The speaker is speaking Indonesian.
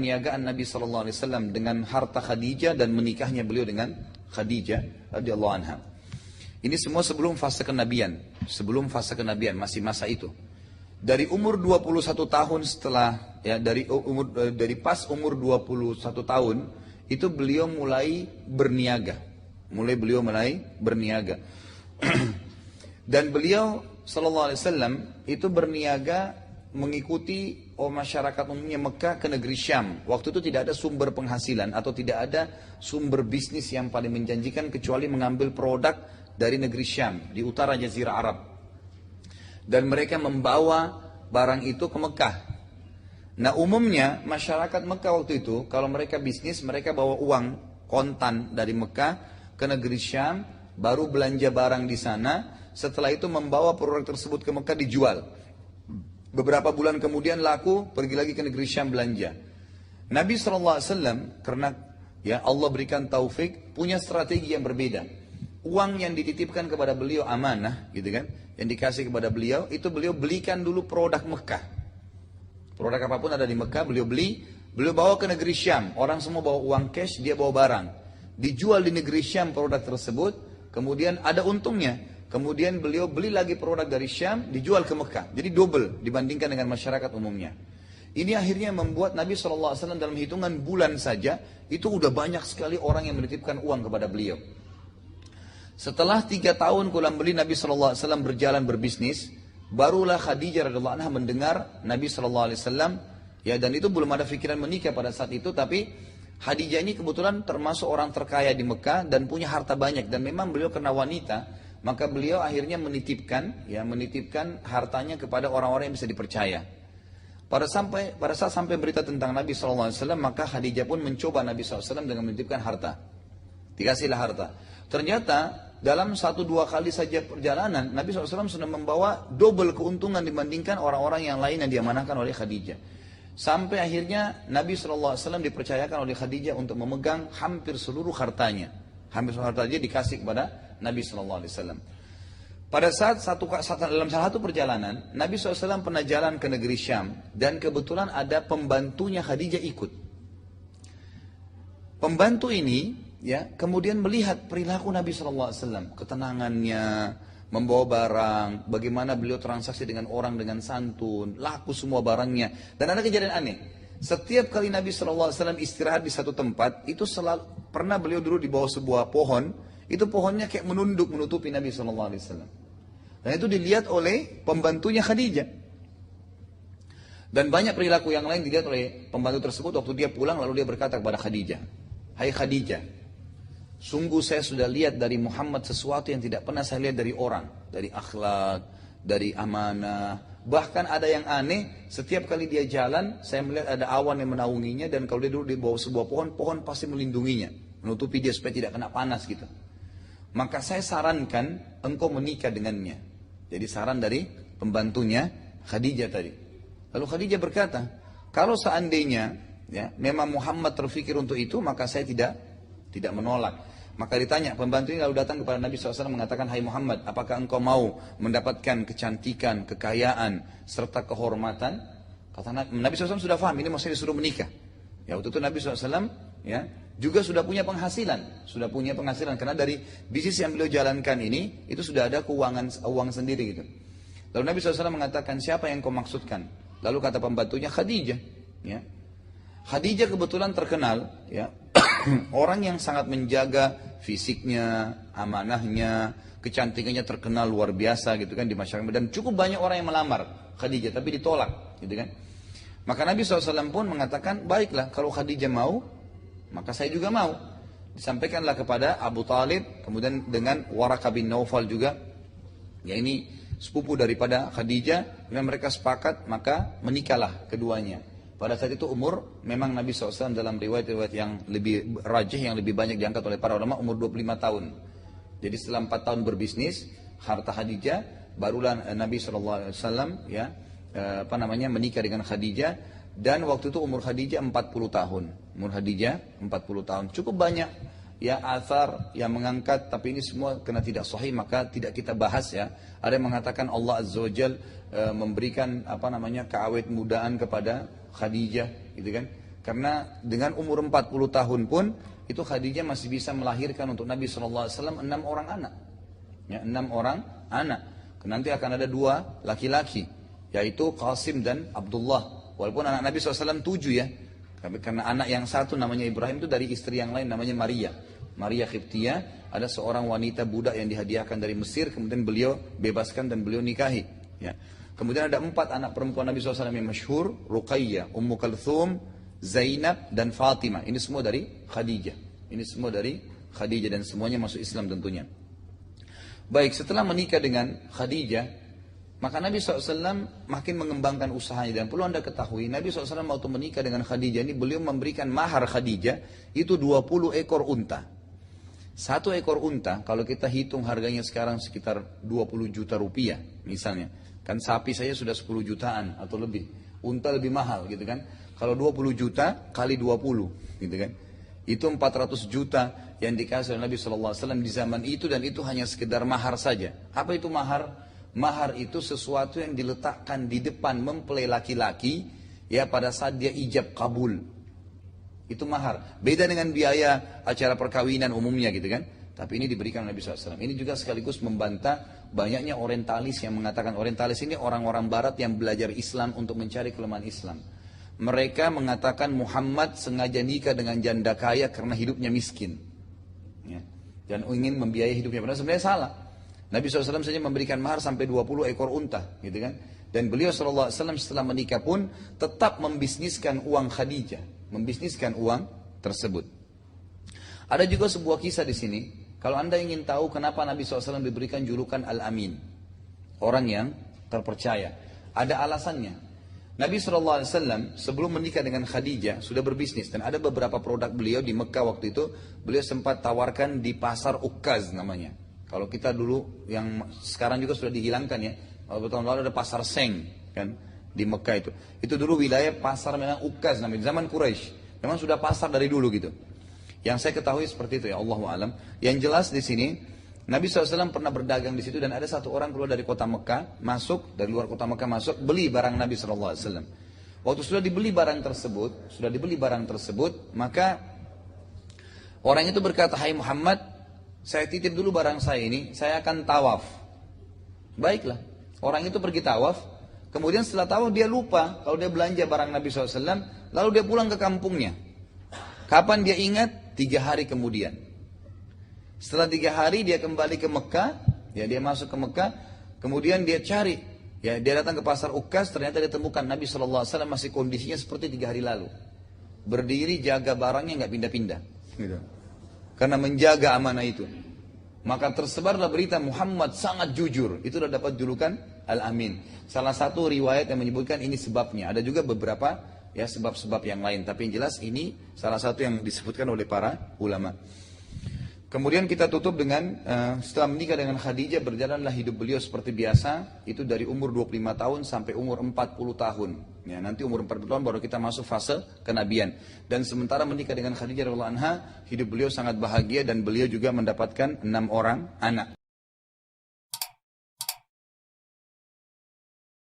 perniagaan Nabi SAW dengan harta Khadijah dan menikahnya beliau dengan Khadijah radhiyallahu anha. Ini semua sebelum fase kenabian, masih masa itu. Dari umur 21 tahun setelah ya dari pas umur 21 tahun itu beliau mulai berniaga. Dan beliau sallallahu alaihi wasallam itu berniaga mengikuti masyarakat umumnya Mekah ke negeri Syam. Waktu itu tidak ada sumber penghasilan atau tidak ada sumber bisnis yang paling menjanjikan kecuali mengambil produk dari negeri Syam di utara Jazirah Arab. Dan mereka membawa barang itu ke Mekah. Nah umumnya masyarakat Mekah waktu itu kalau mereka bisnis mereka bawa uang kontan dari Mekah ke negeri Syam, baru belanja barang di sana, setelah itu membawa produk tersebut ke Mekah dijual. Beberapa bulan kemudian laku, pergi lagi ke negeri Syam belanja. Nabi SAW karena ya Allah berikan taufik punya strategi yang berbeda. Uang yang dititipkan kepada beliau amanah gitu kan, yang dikasih kepada beliau itu beliau belikan dulu produk Mekah. Produk apapun ada di Mekah beliau beli, beliau bawa ke negeri Syam. Orang semua bawa uang cash, dia bawa barang. Dijual di negeri Syam produk tersebut, kemudian ada untungnya. Kemudian beliau beli lagi produk dari Syam, dijual ke Mekah. Jadi double dibandingkan dengan masyarakat umumnya. Ini akhirnya membuat Nabi SAW dalam hitungan bulan saja, itu udah banyak sekali orang yang menitipkan uang kepada beliau. Setelah 3 tahun kurang lebih Nabi SAW berjalan berbisnis, barulah Khadijah radhiyallahu anha mendengar Nabi SAW, ya dan itu belum ada pikiran menikah pada saat itu, tapi Khadijah ini kebetulan termasuk orang terkaya di Mekah dan punya harta banyak, dan memang beliau karena wanita, maka beliau akhirnya menitipkan hartanya kepada orang-orang yang bisa dipercaya. Pada saat sampai berita tentang Nabi SAW, maka Khadijah pun mencoba Nabi SAW dengan menitipkan harta. Dikasihlah harta. Ternyata dalam 1-2 kali saja perjalanan, Nabi SAW sudah membawa double keuntungan dibandingkan orang-orang yang lain yang diamanahkan oleh Khadijah. Sampai akhirnya Nabi SAW dipercayakan oleh Khadijah untuk memegang hampir seluruh hartanya. Hampir seluruh hartanya dikasih kepada Nabi SAW. Pada dalam salah satu perjalanan, Nabi SAW pernah jalan ke negeri Syam dan kebetulan ada pembantunya Khadijah ikut. Pembantu ini ya kemudian melihat perilaku Nabi SAW, ketenangannya, membawa barang, bagaimana beliau transaksi dengan orang dengan santun, laku semua barangnya. Dan ada kejadian aneh. Setiap kali Nabi SAW istirahat di satu tempat, itu selalu pernah beliau dulu di bawah sebuah pohon, itu pohonnya kayak menunduk menutupi Nabi SAW. Dan itu dilihat oleh pembantunya Khadijah. Dan banyak perilaku yang lain dilihat oleh pembantu tersebut. Waktu dia pulang lalu dia berkata kepada Khadijah, "Hai Khadijah, sungguh saya sudah lihat dari Muhammad sesuatu yang tidak pernah saya lihat dari orang. Dari akhlak, dari amanah. Bahkan ada yang aneh, setiap kali dia jalan, saya melihat ada awan yang menaunginya. Dan kalau dia duduk di bawah sebuah pohon, pohon pasti melindunginya. Menutupi dia supaya tidak kena panas gitu. Maka saya sarankan engkau menikah dengannya." Jadi saran dari pembantunya Khadijah tadi. Lalu Khadijah berkata, kalau seandainya ya, memang Muhammad terfikir untuk itu, maka saya tidak menolak. Maka ditanya, pembantu ini lalu datang kepada Nabi SAW mengatakan, "Hai Muhammad, apakah engkau mau mendapatkan kecantikan, kekayaan, serta kehormatan?" Kata Nabi SAW sudah paham, ini maksudnya disuruh menikah. Ya waktu itu Nabi SAW ya, juga sudah punya penghasilan. Karena dari bisnis yang beliau jalankan ini, itu sudah ada uang sendiri gitu. Lalu Nabi SAW mengatakan, "Siapa yang kau maksudkan?" Lalu kata pembantunya, "Khadijah." Ya. Khadijah kebetulan terkenal ya, orang yang sangat menjaga fisiknya, amanahnya, kecantikannya terkenal luar biasa gitu kan di masyarakat, dan cukup banyak orang yang melamar Khadijah tapi ditolak gitu kan. Maka Nabi SAW pun mengatakan, "Baiklah kalau Khadijah mau, maka saya juga mau." Disampaikanlah kepada Abu Talib, kemudian dengan Waraqah bin Naufal juga, ya ini sepupu daripada Khadijah, dan mereka sepakat maka menikahlah keduanya. Pada saat itu umur, memang Nabi SAW dalam riwayat-riwayat yang lebih rajih, yang lebih banyak diangkat oleh para ulama, umur 25 tahun. Jadi setelah 4 tahun berbisnis, harta Khadijah, barulah Nabi SAW ya, menikah dengan Khadijah. Dan waktu itu umur Khadijah 40 tahun. Umur Khadijah 40 tahun. Cukup banyak ya athar yang mengangkat, tapi ini semua karena tidak sahih maka tidak kita bahas ya. Ada yang mengatakan Allah Azza wa Jalla memberikan keawet mudaan kepada Khadijah gitu kan. Karena dengan umur 40 tahun pun, itu Khadijah masih bisa melahirkan untuk Nabi SAW 6 orang anak. Ya, 6 orang anak. Nanti akan ada 2 laki-laki, yaitu Qasim dan Abdullah. Walaupun anak Nabi SAW 7 ya. Karena anak yang satu namanya Ibrahim itu dari istri yang lain namanya Maria. Maria Qibtiyah, ada seorang wanita budak yang dihadiahkan dari Mesir, kemudian beliau bebaskan dan beliau nikahi. Ya. Kemudian ada 4 anak perempuan Nabi SAW yang masyhur, Ruqayyah, Ummu Kalthum, Zainab dan Fatimah. Ini semua dari Khadijah. Ini semua dari Khadijah dan semuanya masuk Islam tentunya. Baik, setelah menikah dengan Khadijah, maka Nabi SAW makin mengembangkan usahanya. Dan perlu anda ketahui, Nabi SAW waktu menikah dengan Khadijah ini, beliau memberikan mahar Khadijah itu 20 ekor unta. 1 ekor unta, kalau kita hitung harganya sekarang sekitar 20 juta rupiah misalnya. Kan sapi saya sudah 10 jutaan atau lebih. Unta lebih mahal gitu kan. Kalau 20 juta kali 20 gitu kan. Itu 400 juta yang dikasih oleh Nabi SAW di zaman itu, dan itu hanya sekedar mahar saja. Apa itu mahar? Mahar itu sesuatu yang diletakkan di depan mempelai laki-laki ya pada saat dia ijab kabul. Itu mahar. Beda dengan biaya acara perkawinan umumnya gitu kan. Tapi ini diberikan Nabi SAW. Ini juga sekaligus membantah banyaknya orientalis yang mengatakan, orientalis ini orang-orang barat yang belajar Islam untuk mencari kelemahan Islam. Mereka mengatakan Muhammad sengaja nikah dengan janda kaya karena hidupnya miskin. Ya. Dan ingin membiayai hidupnya. Padahal sebenarnya salah. Nabi SAW saja memberikan mahar sampai 20 ekor unta. Gitu kan. Dan beliau SAW setelah menikah pun tetap membisniskan uang Khadijah. Membisniskan uang tersebut. Ada juga sebuah kisah di sini. Kalau anda ingin tahu kenapa Nabi SAW diberikan julukan Al-Amin, orang yang terpercaya, ada alasannya. Nabi SAW sebelum menikah dengan Khadijah sudah berbisnis, dan ada beberapa produk beliau di Mekah waktu itu, beliau sempat tawarkan di pasar Ukkaz namanya. Kalau kita dulu, yang sekarang juga sudah dihilangkan ya, kalau tahun lalu ada pasar Seng kan di Mekah itu. Itu dulu wilayah pasar memang Ukkaz namanya, zaman Quraisy. Memang sudah pasar dari dulu gitu. Yang saya ketahui seperti itu ya, Allahu a'lam. Yang jelas di sini Nabi SAW pernah berdagang di situ, dan ada satu orang keluar dari kota Mekah, masuk dari luar kota Mekah masuk, beli barang Nabi SAW. Waktu sudah dibeli barang tersebut, maka orang itu berkata, "Hai Muhammad, saya titip dulu barang saya ini, saya akan tawaf." Baiklah, orang itu pergi tawaf. Kemudian setelah tawaf dia lupa kalau dia belanja barang Nabi SAW, lalu dia pulang ke kampungnya. Kapan dia ingat? 3 hari kemudian. Setelah 3 hari dia kembali ke Mekah, ya dia masuk ke Mekah, kemudian dia cari, ya dia datang ke pasar Ukkaz, ternyata dia temukan Nabi SAW masih kondisinya seperti 3 hari lalu. Berdiri jaga barangnya nggak pindah-pindah, gitu. Karena menjaga amanah itu. Maka tersebarlah berita Muhammad sangat jujur, itu sudah dapat julukan Al-Amin. Salah satu riwayat yang menyebutkan ini sebabnya, ada juga beberapa ya sebab-sebab yang lain, tapi yang jelas ini salah satu yang disebutkan oleh para ulama. Kemudian kita tutup dengan setelah menikah dengan Khadijah, berjalanlah hidup beliau seperti biasa. Itu dari umur 25 tahun sampai umur 40 tahun. Ya, nanti umur 40 tahun baru kita masuk fase kenabian. Dan sementara menikah dengan Khadijah radhiyallahu anha, hidup beliau sangat bahagia, dan beliau juga mendapatkan 6 orang anak.